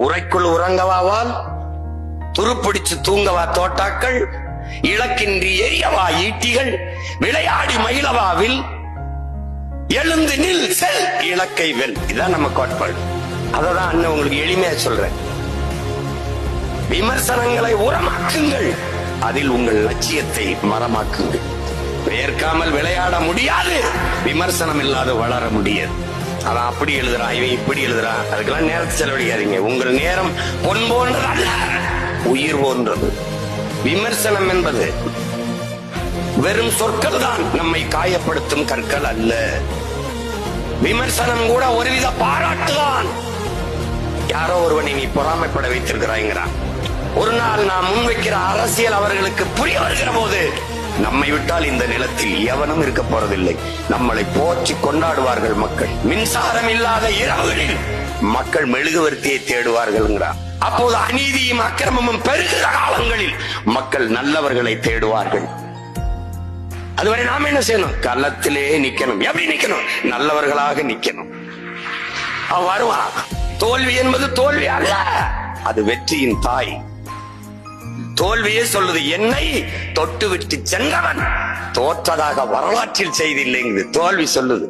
உரைக்குள் உறங்கவாவால், துருப்பிடிச்சு தூங்கவா தோட்டாக்கள், இலக்கின்றி எரியவா ஈட்டிகள், விளையாடி மயிலவாவில், எழுந்து நில் செல் இலக்கை வெல். இதான் நம்ம கோட்பாடு. அததான் அண்ணன் உங்களுக்கு எளிமையா சொல்றேன். விமர்சனங்களை உரமாக்குங்கள், அதில் உங்கள் லட்சியத்தை மரமாக்குங்கள். வேர்க்காமல் விளையாட முடியாது, விமர்சனம் இல்லாத வளர முடியாது. அவன் அப்படி எழுதுறான், இவன் இப்படி எழுதுறான், அதுக்கெல்லாம் நேரத்தை செலவழிக்காதீங்க. உங்கள் நேரம் பொன் போன்றது அல்ல, உயிர் போன்றது. விமர்சனம் என்பது வெறும் சொற்கள் தான், நம்மை காயப்படுத்தும் கற்கள் அல்ல. விமர்சனம் கூட ஒருவித பாராட்டுதான். யாரோ ஒருவனை நீ பொறாமைப்பட வைத்திருக்கிறாய்ங்கிறான். ஒரு நாள் நாம் முன்வைக்கிற அரசியல் அவர்களுக்கு புரிய வருகிற போது, நம்மை விட்டால் இந்த நிலத்தில் எவனும் இருக்க போறதில்லை, நம்மளை போற்றி கொண்டாடுவார்கள் மக்கள். மின்சாரம் இல்லாத இரவுகளில் மக்கள் மெழுகுவர்த்தியை தேடுவார்கள். அப்போது அநீதியும் அக்கிரமமும் பெருகிற காலங்களில் மக்கள் நல்லவர்களை தேடுவார்கள். அதுவரை நாம என்ன செய்யணும்? களத்திலே நிக்கணும். எப்படி நிக்கணும்? நல்லவர்களாக நிக்கணும். அவன் வருவான். தோல்வி என்பது தோல்வி அல்ல, அது வெற்றியின் தாய். தோல்வியே சொல்லுது, என்னை தொட்டு விட்டு சென்றவன் தோற்றதாக வரலாற்றில் செய்தில்லைங்குது. தோல்வி சொல்லுது.